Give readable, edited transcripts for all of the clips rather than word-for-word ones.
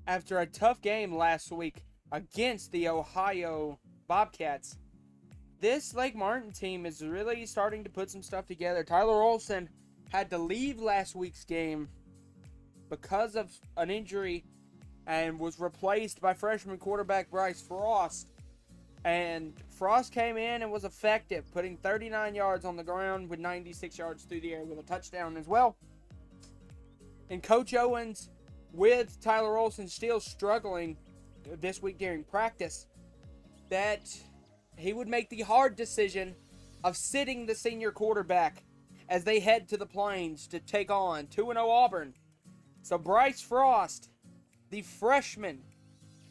after a tough game last week against the Ohio Bobcats, this Lake Martin team is really starting to put some stuff together. Tyler Olson had to leave last week's game because of an injury and was replaced by freshman quarterback Bryce Frost. And Frost came in and was effective, putting 39 yards on the ground with 96 yards through the air with a touchdown as well. And Coach Owens, with Tyler Olson still struggling this week during practice, that he would make the hard decision of sitting the senior quarterback as they head to the Plains to take on 2-0 Auburn. So Bryce Frost, the freshman,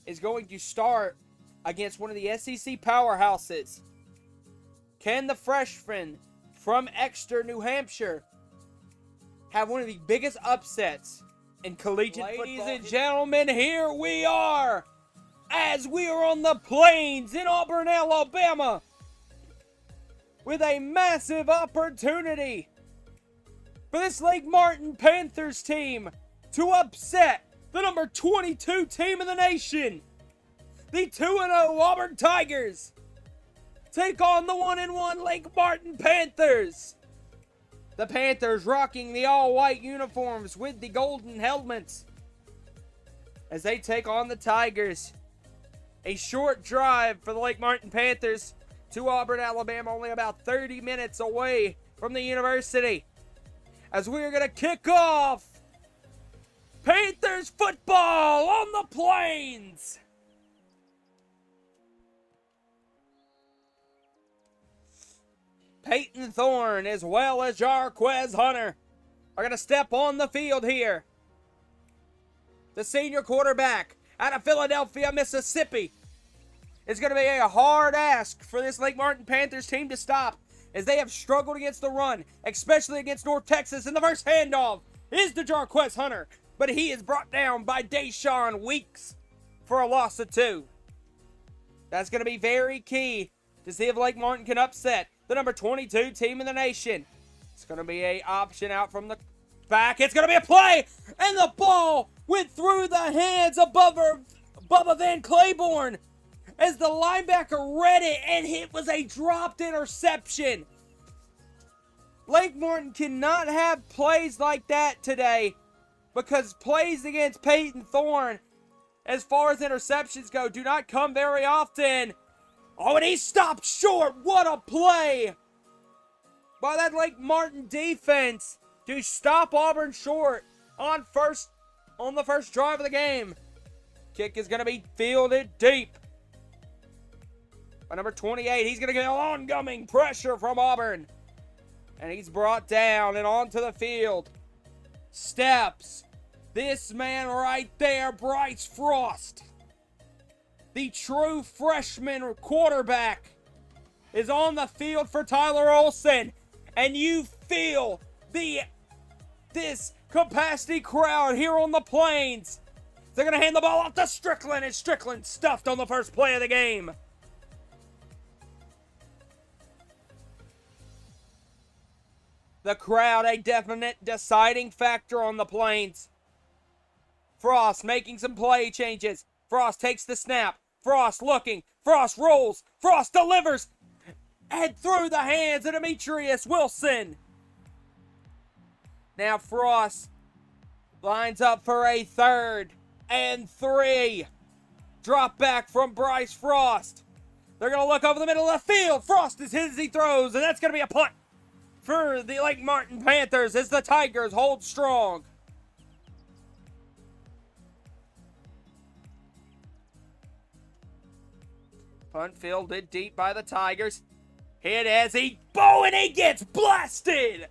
is going to start against one of the SEC powerhouses. Can the freshman from Exeter, New Hampshire, have one of the biggest upsets in collegiate football? Ladies and gentlemen, here we are, as we are on the Plains in Auburn, Alabama, with a massive opportunity for this Lake Martin Panthers team to upset the number 22 team in the nation. The 2-0 Auburn Tigers take on the 1-1 Lake Martin Panthers. The Panthers rocking the all-white uniforms with the golden helmets as they take on the Tigers. A short drive for the Lake Martin Panthers to Auburn, Alabama, only about 30 minutes away from the university. As we are going to kick off Panthers football on the Plains. Peyton Thorne as well as Jarquez Hunter are going to step on the field here. The senior quarterback out of Philadelphia, Mississippi. It's going to be a hard ask for this Lake Martin Panthers team to stop, as they have struggled against the run, especially against North Texas. And the first handoff is to Jarquez Hunter, but he is brought down by Deshaun Weeks for a loss of 2. That's going to be very key to see if Lake Martin can upset the number 22 team in the nation. It's going to be an option out from the back. It's going to be a play, and the ball went through the hands of Bubba Van Claiborne as the linebacker read it, and it was a dropped interception. Lake Martin cannot have plays like that today, because plays against Peyton Thorne, as far as interceptions go, do not come very often. Oh, and he stopped short. What a play by that Lake Martin defense to stop Auburn short on the first drive of the game. Kick is going to be fielded deep by number 28. He's going to get ongoing pressure from Auburn. And he's brought down and onto the field. Steps this man right there, Bryce Frost. The true freshman quarterback is on the field for Tyler Olson. And you feel this capacity crowd here on the Plains. They're going to hand the ball off to Strickland, and Strickland stuffed on the first play of the game. The crowd, a definite deciding factor on the Plains. Frost making some play changes. Frost takes the snap. Frost looking. Frost rolls. Frost delivers. And through the hands of Demetrius Wilson. Now Frost lines up for a 3rd and 3. Drop back from Bryce Frost. They're going to look over the middle of the field. Frost is hit as he throws, and that's going to be a punt for the Lake Martin Panthers as the Tigers hold strong. Punt fielded deep by the Tigers. Hit as he and he gets blasted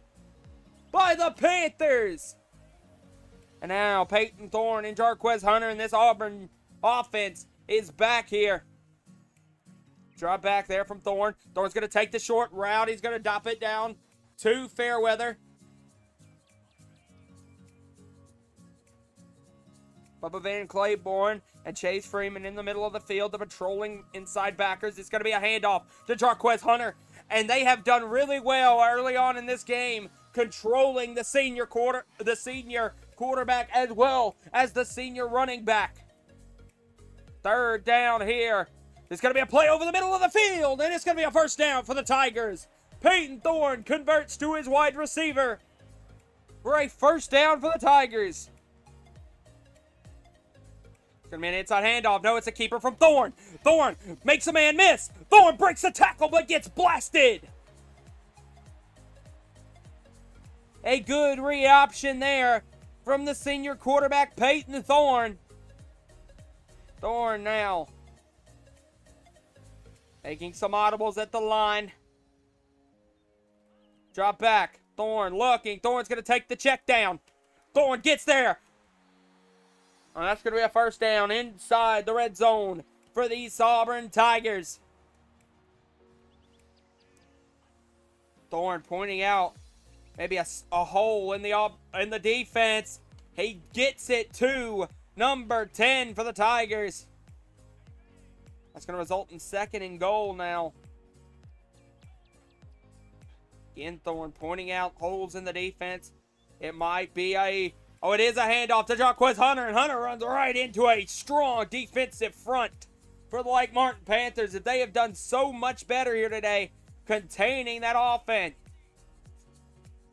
by the Panthers. And now Peyton Thorne and Jarquez Hunter in this Auburn offense is back here. Drop back there from Thorne. Thorne's going to take the short route. He's going to drop it down to Fairweather. Bubba Van Claiborne and Chase Freeman in the middle of the field, the patrolling inside backers. It's going to be a handoff to Jarquez Hunter. And they have done really well early on in this game, controlling the senior quarterback as well as the senior running back. Third down here. There's going to be a play over the middle of the field, and it's going to be a first down for the Tigers. Peyton Thorne converts to his wide receiver for a first down for the Tigers. It's going to be an inside handoff. No, it's a keeper from Thorne. Thorne makes a man miss. Thorne breaks the tackle but gets blasted. A good reoption there from the senior quarterback, Peyton Thorne. Thorne now making some audibles at the line. Drop back. Thorne looking. Thorne's going to take the check down. Thorne gets there. Oh, that's going to be a first down inside the red zone for the East Auburn Tigers. Thorne pointing out maybe a hole in the defense. He gets it to number 10 for the Tigers. That's going to result in second and goal now. Again, Thorne pointing out holes in the defense. It might be it is a handoff to Jarquez Hunter, and Hunter runs right into a strong defensive front for the Lake Martin Panthers. That they have done so much better here today, containing that offense.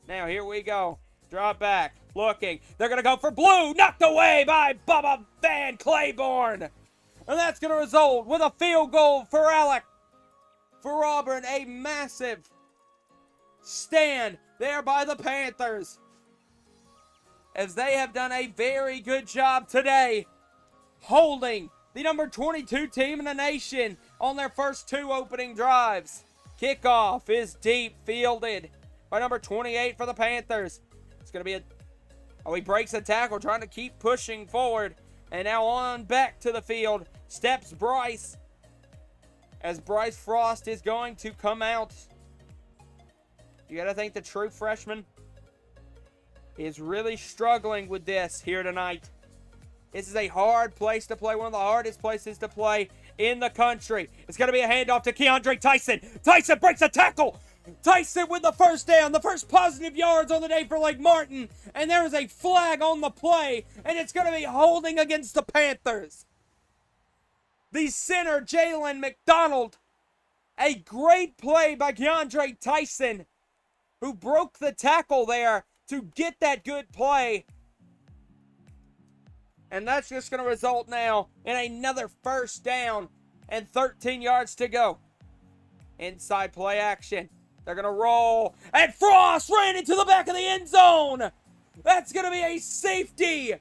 Now, here we go. Drop back. Looking. They're going to go for blue. Knocked away by Bubba Van Claiborne. And that's going to result with a field goal for Auburn. A massive stand there by the Panthers, as they have done a very good job today holding the number 22 team in the nation on their first two opening drives. Kickoff is deep, fielded by number 28 for the Panthers. It's going to be he breaks a tackle, trying to keep pushing forward. And now on back to the field steps Bryce, as Bryce Frost is going to come out. You got to think the true freshman is really struggling with this here tonight. This is a hard place to play, one of the hardest places to play in the country. It's going to be a handoff to Keandre Tyson. Tyson breaks a tackle. Tyson with the first down, the first positive yards on the day for Lake Martin. And there is a flag on the play, and it's going to be holding against the Panthers. The center, Jalen McDonald. A great play by Keandre Tyson, who broke the tackle there to get that good play. And that's just going to result now in another first down and 13 yards to go. Inside play action. They're going to roll. And Frost ran into the back of the end zone. That's going to be a safety.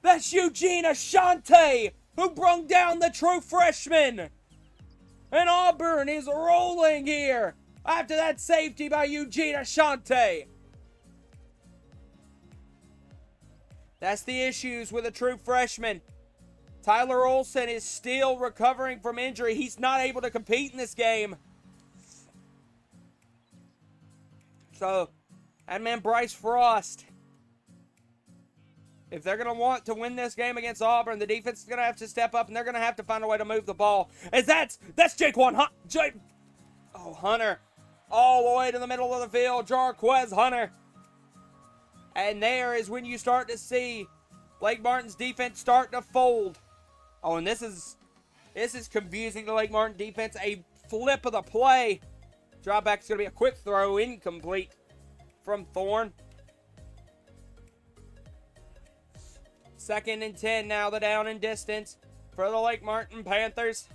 That's Eugene Ashante, who brung down the true freshman. And Auburn is rolling here after that safety by Eugene Ashante. That's the issues with a true freshman. Tyler Olson is still recovering from injury. He's not able to compete in this game. So, that man Bryce Frost, if they're going to want to win this game against Auburn, the defense is going to have to step up, and they're going to have to find a way to move the ball. As that's Jaquan Hunter. All the way to the middle of the field, Jarquez Hunter. And there is when you start to see Lake Martin's defense start to fold. Oh, and this is confusing the Lake Martin defense. A flip of the play. Drop back is going to be a quick throw, incomplete from Thorne. 2nd and 10 now, the down and distance for the Lake Martin Panthers.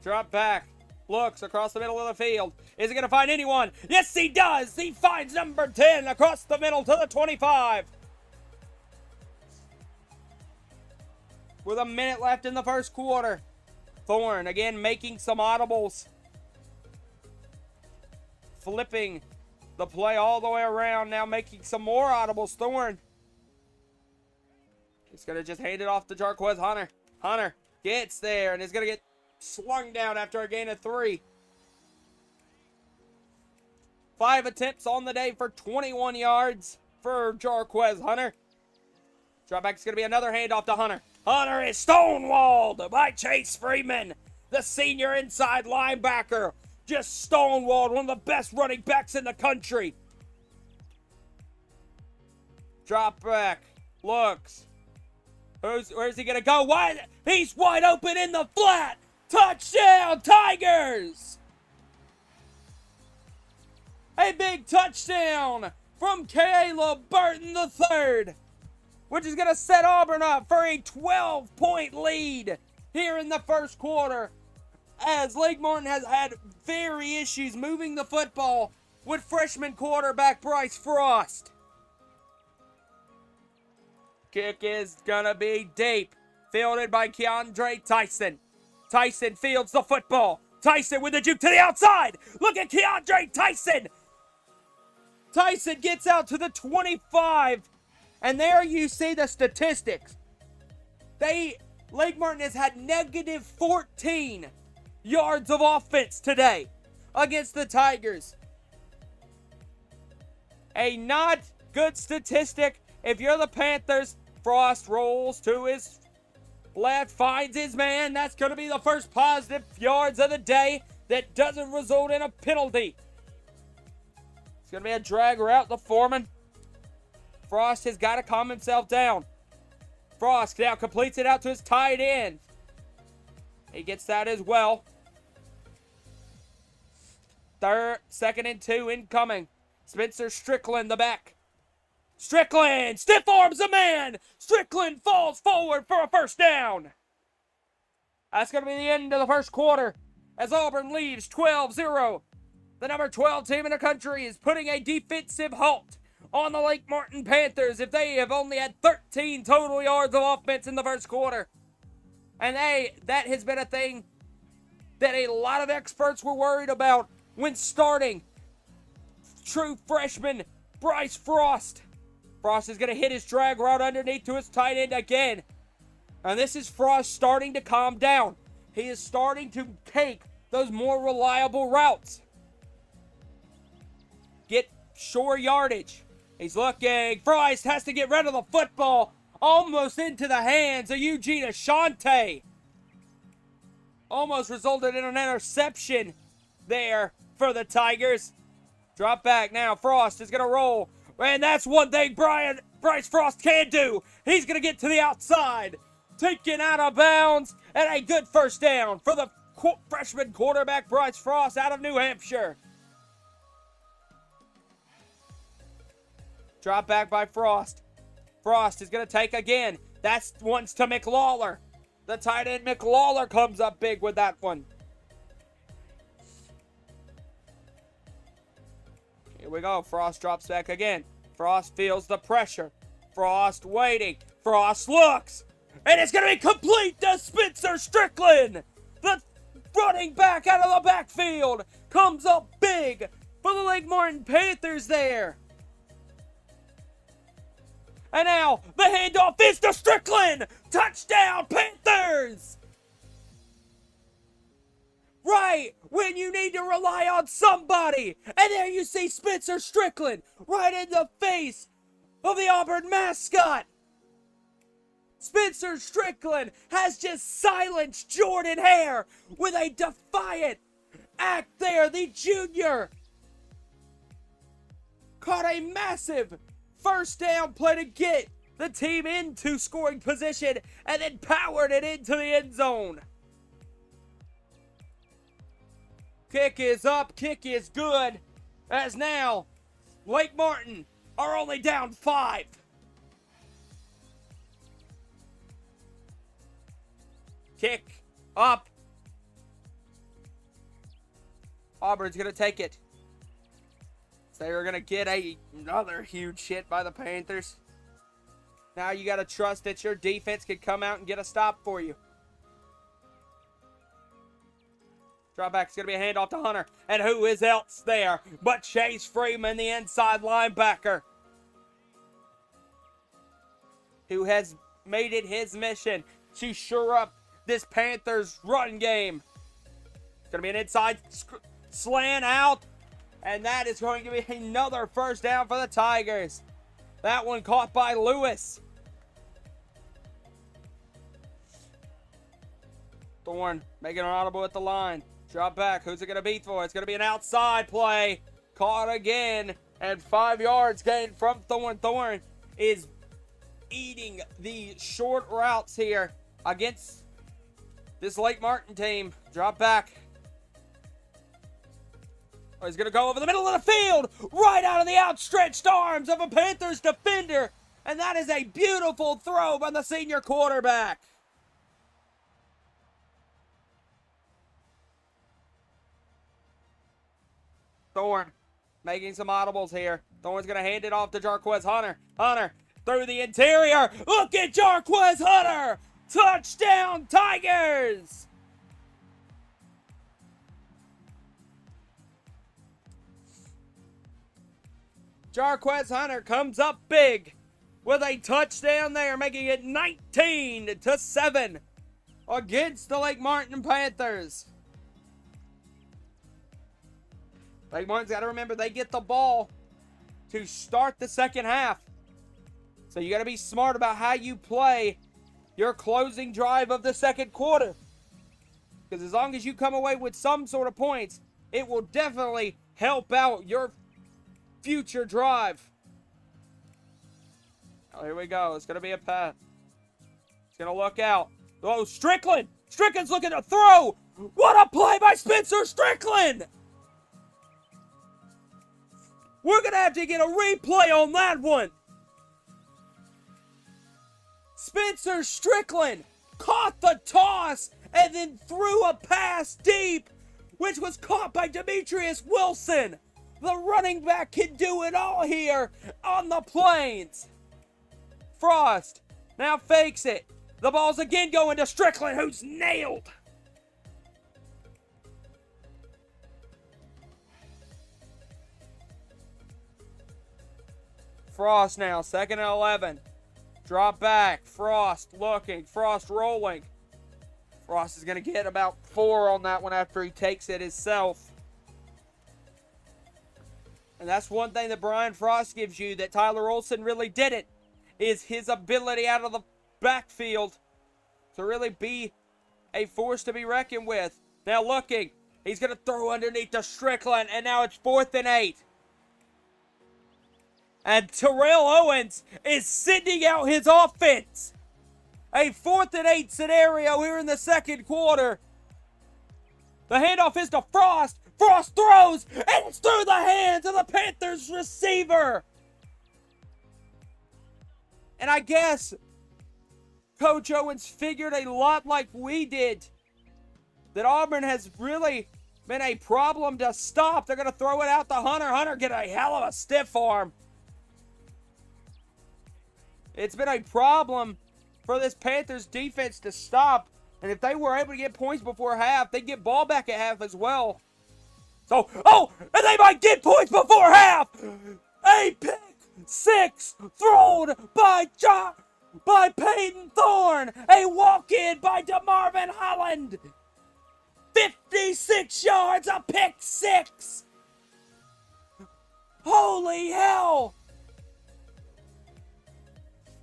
Drop back. Looks across the middle of the field. Is he going to find anyone? Yes, he does. He finds number 10 across the middle to the 25. With a minute left in the first quarter. Thorne again making some audibles. Flipping the play all the way around. Now making some more audibles. Thorne. He's going to just hand it off to Jarquez Hunter. Hunter gets there and is going to get slung down after a gain of 3. 5 attempts on the day for 21 yards for Jarquez Hunter. Dropback is going to be another handoff to Hunter. Hunter is stonewalled by Chase Freeman, the senior inside linebacker. Just stonewalled, one of the best running backs in the country. Drop back, looks. Where's he going to go? He's wide open in the flat. Touchdown, Tigers! A big touchdown from Caleb Burton III, which is going to set Auburn up for a 12-point lead here in the first quarter, as Lake Martin has had very issues moving the football with freshman quarterback Bryce Frost. Kick is going to be deep, fielded by Keandre Tyson. Tyson fields the football. Tyson with the juke to the outside. Look at Keandre Tyson. Tyson gets out to the 25. And there you see the statistics. Lake Martin has had negative 14 yards of offense today against the Tigers. A not good statistic. If you're the Panthers, Frost rolls to his left, finds his man. That's going to be the first positive yards of the day that doesn't result in a penalty. It's going to be a drag route to Foreman. Frost has got to calm himself down. Frost now completes it out to his tight end. He gets that as well. Second and 2 incoming. Spencer Strickland, the back. Strickland stiff arms a man. Strickland falls forward for a first down. That's going to be the end of the first quarter as Auburn leaves 12-0. The number 12 team in the country is putting a defensive halt on the Lake Martin Panthers if they have only had 13 total yards of offense in the first quarter. And that has been a thing that a lot of experts were worried about when starting true freshman Bryce Frost. Frost is going to hit his drag route underneath to his tight end again. And this is Frost starting to calm down. He is starting to take those more reliable routes. Get sure yardage. He's looking. Frost has to get rid of the football. Almost into the hands of Eugene Ashante. Almost resulted in an interception there for the Tigers. Drop back now. Frost is going to roll. And that's one thing Bryce Frost can do. He's going to get to the outside. Taken out of bounds. And a good first down for the freshman quarterback Bryce Frost out of New Hampshire. Drop back by Frost. Frost is going to take again. That's one's to McLawler. The tight end McLawler comes up big with that one. Here we go. Frost drops back again. Frost feels the pressure. Frost waiting. Frost looks. And it's going to be complete to Spencer Strickland. The running back out of the backfield comes up big for the Lake Martin Panthers there. And now the handoff is to Strickland. Touchdown, Panthers! Right when you need to rely on somebody. And there you see Spencer Strickland right in the face of the Auburn mascot. Spencer Strickland has just silenced Jordan Hare with a defiant act there. The junior caught a massive first down play to get the team into scoring position and then powered it into the end zone. Kick is up, kick is good, as now Lake Martin are only down 5. Kick up. Auburn's going to take it. So they are going to get another huge hit by the Panthers. Now you got to trust that your defense can come out and get a stop for you. Drop back. It's going to be a handoff to Hunter. And who is else there but Chase Freeman, the inside linebacker, who has made it his mission to shore up this Panthers run game. It's going to be an inside slant out. And that is going to be another first down for the Tigers. That one caught by Lewis. Thorne making an audible at the line. Drop back. Who's it going to be for? It's going to be an outside play. Caught again. And 5 yards gained from Thorne. Thorne is eating the short routes here against this Lake Martin team. Drop back. Oh, he's going to go over the middle of the field, right out of the outstretched arms of a Panthers defender. And that is a beautiful throw by the senior quarterback. Thorne making some audibles here. Thorne's going to hand it off to Jarquez Hunter. Hunter through the interior. Look at Jarquez Hunter. Touchdown, Tigers. Jarquez Hunter comes up big with a touchdown there, making it 19-7 against the Lake Martin Panthers. Lake Martin's got to remember they get the ball to start the second half. So you got to be smart about how you play your closing drive of the second quarter. Because as long as you come away with some sort of points, it will definitely help out your future drive. Oh, here we go. It's going to be a pass. It's going to look out. Oh, Strickland! Strickland's looking to throw! What a play by Spencer Strickland! We're going to have to get a replay on that one. Spencer Strickland caught the toss and then threw a pass deep, which was caught by Demetrius Wilson. The running back can do it all here on the Plains. Frost now fakes it. The ball's again going to Strickland, who's nailed. Frost now, 2nd and 11. Drop back. Frost looking. Frost rolling. Frost is going to get about 4 on that one after he takes it himself. And that's one thing that Brian Frost gives you that Tyler Olson really didn't, is his ability out of the backfield to really be a force to be reckoned with. Now looking. He's going to throw underneath to Strickland, and now it's 4th and 8. And Terrell Owens is sending out his offense. A 4th and 8 scenario here in the second quarter. The handoff is to Frost. Frost throws, and it's through the hands of the Panthers receiver. And I guess Coach Owens figured a lot like we did that Auburn has really been a problem to stop. They're going to throw it out to Hunter. Hunter get a hell of a stiff arm. It's been a problem for this Panthers defense to stop. And if they were able to get points before half, they'd get ball back at half as well. So, and they might get points before half. A pick six thrown by Peyton Thorne. A walk-in by DeMarvin Holland. 56 yards, a pick six. Holy hell.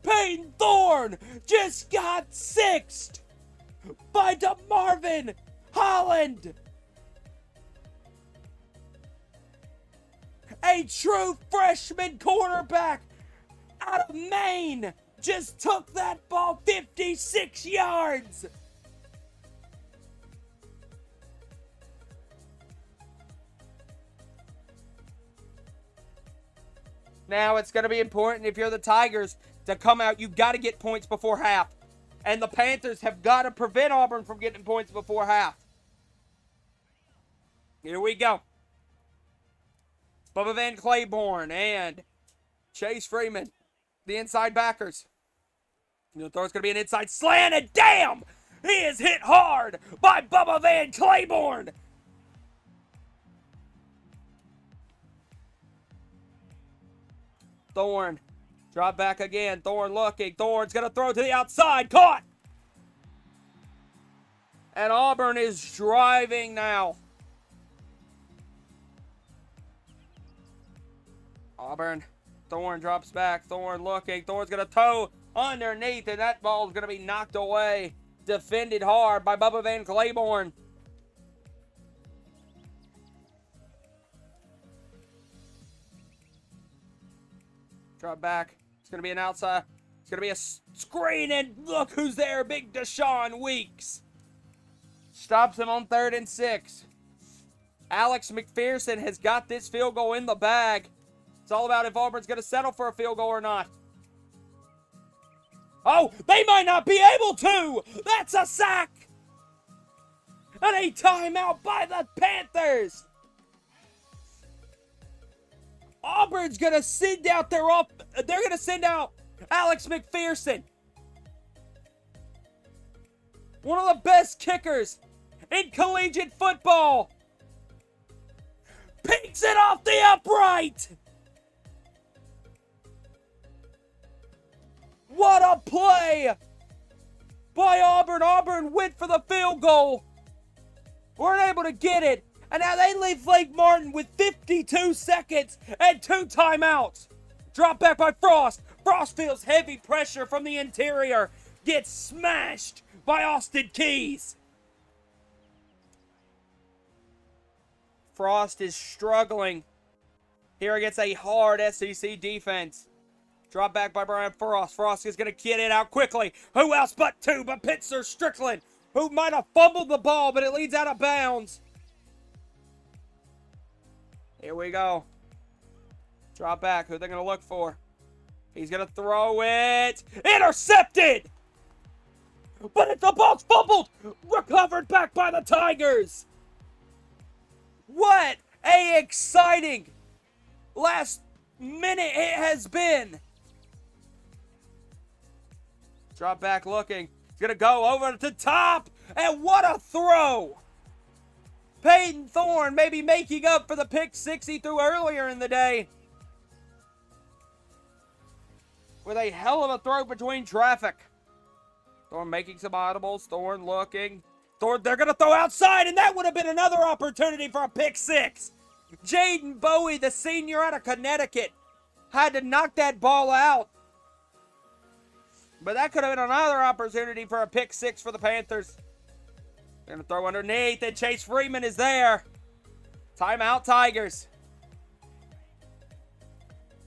Peyton Thorne just got sixed by DeMarvin Holland. A true freshman quarterback out of Maine just took that ball 56 yards. Now it's going to be important if you're the Tigers to come out. You've got to get points before half. And the Panthers have got to prevent Auburn from getting points before half. Here we go. Bubba Van Claiborne and Chase Freeman, the inside backers. The throw's going to be an inside slant, and damn! He is hit hard by Bubba Van Claiborne. Thorne, drop back again. Thorne looking. Thorne's going to throw to the outside. Caught! And Auburn is driving now. Auburn. Thorne drops back. Thorne looking. Thorne's going to toe underneath, and that ball's going to be knocked away. Defended hard by Bubba Van Claiborne. Drop back. It's going to be an outside. It's going to be a screen, and look who's there. Big Deshaun Weeks. Stops him on 3rd and 6. Alex McPherson has got this field goal in the bag. It's all about if Auburn's going to settle for a field goal or not. Oh, they might not be able to. That's a sack. And a timeout by the Panthers. Auburn's going to send out they're going to send out Alex McPherson. One of the best kickers in collegiate football. Picks it off the upright. What a play by Auburn. Auburn went for the field goal. Weren't able to get it. And now they leave Lake Martin with 52 seconds and 2 timeouts. Drop back by Frost. Frost feels heavy pressure from the interior. Gets smashed by Austin Keys. Frost is struggling here against a hard SEC defense. Drop back by Brian Frost. Frost is going to get it out quickly. Who else but Pitzer Strickland, who might have fumbled the ball, but it leads out of bounds. Here we go. Drop back. Who they're going to look for? He's going to throw it. Intercepted! But the ball's fumbled. Recovered back by the Tigers. What a exciting last minute it has been. Drop back looking. He's going to go over to the top. And what a throw. Peyton Thorne maybe making up for the pick 6 he threw earlier in the day. With a hell of a throw between traffic. Thorne making some audibles. Thorne looking. Thorne, they're going to throw outside, and that would have been another opportunity for a pick 6. Jaden Bowie, the senior out of Connecticut, had to knock that ball out. But that could have been another opportunity for a pick 6 for the Panthers. They're going to throw underneath, and Chase Freeman is there. Timeout, Tigers.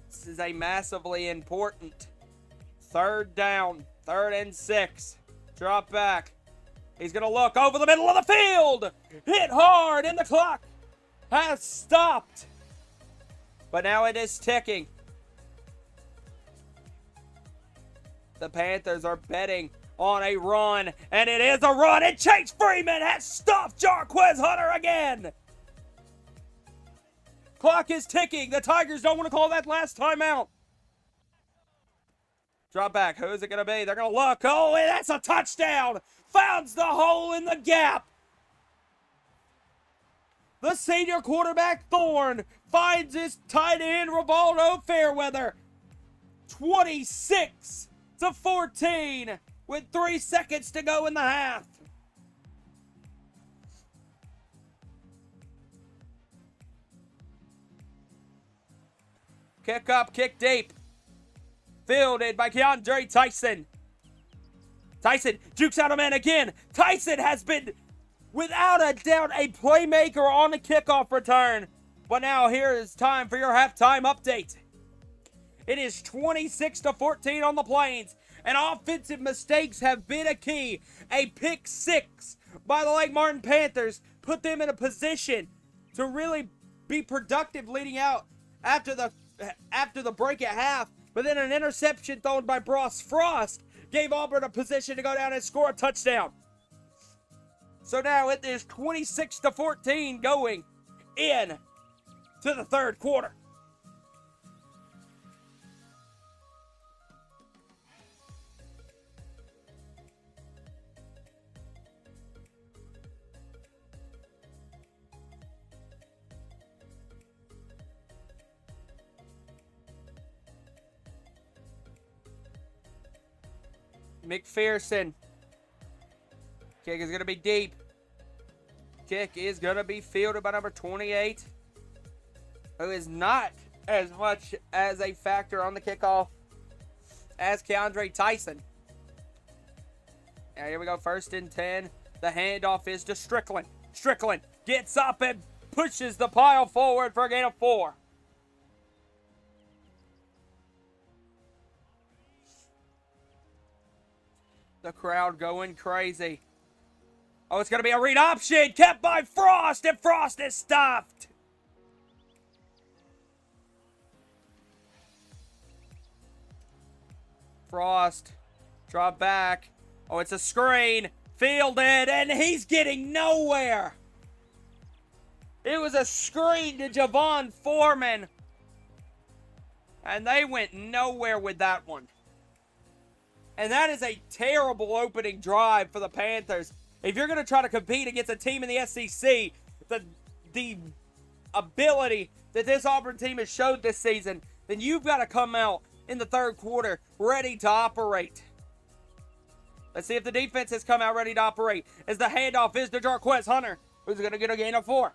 This is a massively important 3rd down, 3rd and 6. Drop back. He's going to look over the middle of the field. Hit hard, and the clock has stopped. But now it is ticking. The Panthers are betting on a run, and it is a run, and Chase Freeman has stuffed Jarquez Hunter again. Clock is ticking. The Tigers don't want to call that last timeout. Drop back. Who is it going to be? They're going to look. Oh, and that's a touchdown. Founds the hole in the gap. The senior quarterback Thorne finds his tight end Rivaldo Fairweather. 26-14 with 3 seconds to go in the half. Kick up, kick deep. Fielded by Keandre Tyson. Tyson jukes out a man again. Tyson has been, without a doubt, a playmaker on the kickoff return. But now here is time for your halftime update. It is 26-14 on the Plains, and offensive mistakes have been a key. A pick 6 by the Lake Martin Panthers put them in a position to really be productive leading out after the break at half. But then an interception thrown by Bross Frost gave Auburn a position to go down and score a touchdown. So now it is 26-14 going in to the 3rd quarter. McPherson. Kick is going to be deep. Kick is going to be fielded by number 28, who is not as much as a factor on the kickoff as Keandre Tyson. Now here we go, 1st and 10. The handoff is to Strickland. Strickland gets up and pushes the pile forward for a gain of 4. The crowd going crazy. Oh, it's going to be a read option kept by Frost, and Frost is stopped. Frost, drop back. Oh, it's a screen. Fielded, and he's getting nowhere. It was a screen to Javon Foreman. And they went nowhere with that one. And that is a terrible opening drive for the Panthers. If you're going to try to compete against a team in the SEC, the ability that this Auburn team has showed this season, then you've got to come out in the third quarter ready to operate. Let's see if the defense has come out ready to operate. As the handoff is to Jarquez Hunter, who's going to get a gain of 4.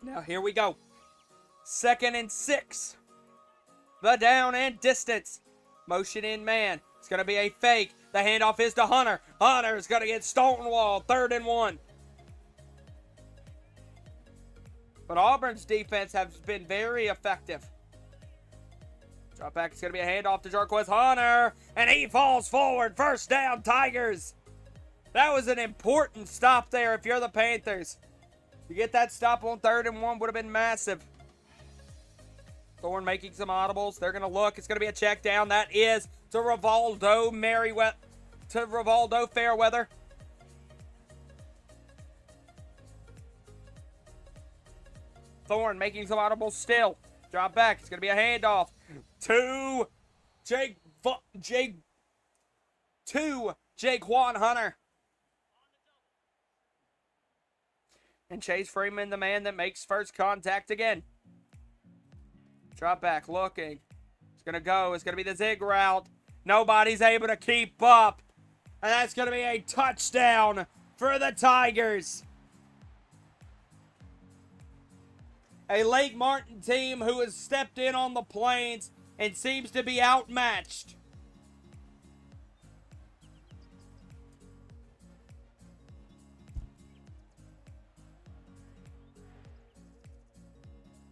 Now here we go. 2nd and 6. The down and distance. Motion in man. It's going to be a fake. The handoff is to Hunter. Hunter is going to get stonewalled. 3rd and 1. But Auburn's defense has been very effective. Drop back. It's going to be a handoff to Jarquez Hunter. And he falls forward. 1st down, Tigers. That was an important stop there if you're the Panthers. To get that stop on 3rd and 1 would have been massive. Thorne making some audibles. They're going to look. It's going to be a check down. That is to Rivaldo Fairweather. Thorne making some audibles still. Drop back. It's going to be a handoff to Jaquan Hunter. And Chase Freeman, the man that makes first contact again. Drop back, looking. It's going to go. It's going to be the zig route. Nobody's able to keep up. And that's going to be a touchdown for the Tigers. A Lake Martin team who has stepped in on the Plains and seems to be outmatched.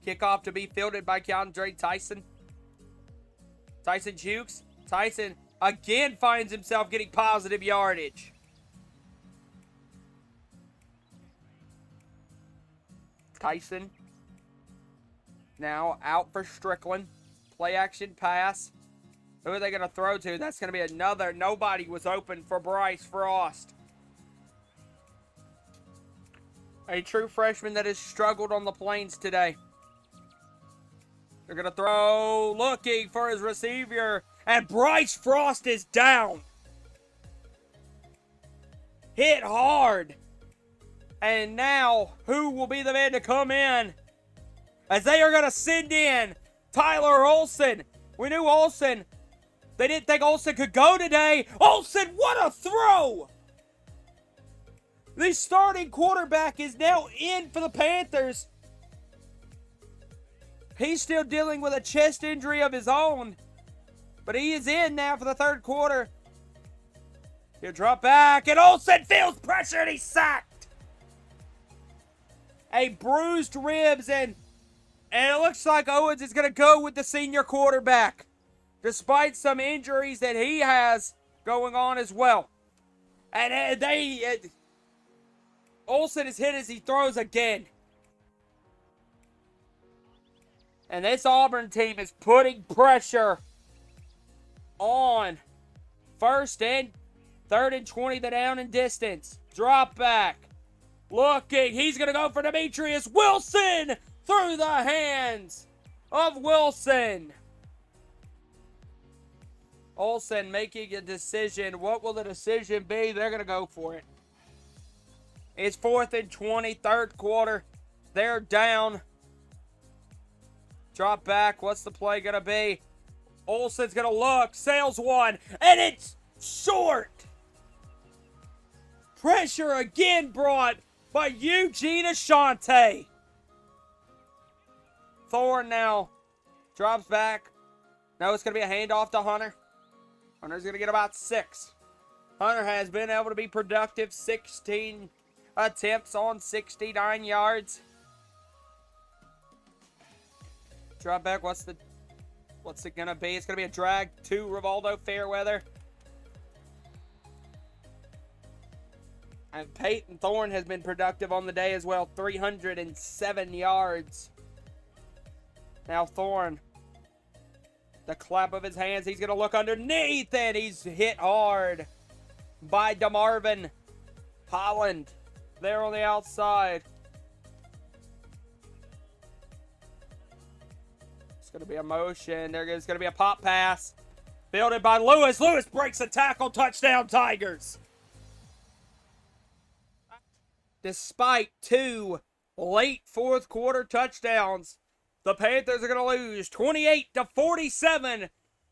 Kickoff to be fielded by Keandre Tyson. Tyson jukes. Tyson again finds himself getting positive yardage. Tyson now out for Strickland. Play action pass. Who are they going to throw to? That's going to be another. Nobody was open for Bryce Frost. A true freshman that has struggled on the Plains today. They're going to throw, looking for his receiver, and Bryce Frost is down. Hit hard. And now, who will be the man to come in? As they are going to send in Tyler Olsen. We knew Olsen. They didn't think Olsen could go today. Olsen, what a throw! The starting quarterback is now in for the Panthers. He's still dealing with a chest injury of his own. But he is in now for the third quarter. He'll drop back, and Olsen feels pressure, and he's sacked. A bruised ribs, and it looks like Owens is going to go with the senior quarterback, despite some injuries that he has going on as well. And Olsen is hit as he throws again. And this Auburn team is putting pressure on 1st and 3rd and 20, the down and distance. Drop back. Looking. He's going to go for Demetrius Wilson through the hands of Wilson. Olsen making a decision. What will the decision be? They're going to go for it. It's 4th and 20, third quarter. They're down. Drop back. What's the play going to be? Olsen's going to look. Sails one. And it's short. Pressure again brought by Eugene Ashante. Thorne now drops back. No, it's going to be a handoff to Hunter. Hunter's going to get about 6. Hunter has been able to be productive. 16 attempts on 69 yards. Drop back. What's it gonna be? It's gonna be a drag to Rivaldo Fairweather. And Peyton Thorne has been productive on the day as well. 307 yards. Now Thorne. The clap of his hands. He's going to look underneath and he's hit hard by DeMarvin Holland. There on the outside. It's going to be a motion. There's going to be a pop pass. Fielded by Lewis. Lewis breaks a tackle. Touchdown, Tigers. Despite 2 late fourth quarter touchdowns, the Panthers are going to lose 28-47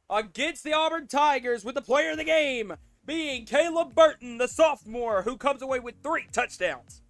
against the Auburn Tigers, with the player of the game being Caleb Burton, the sophomore, who comes away with 3 touchdowns.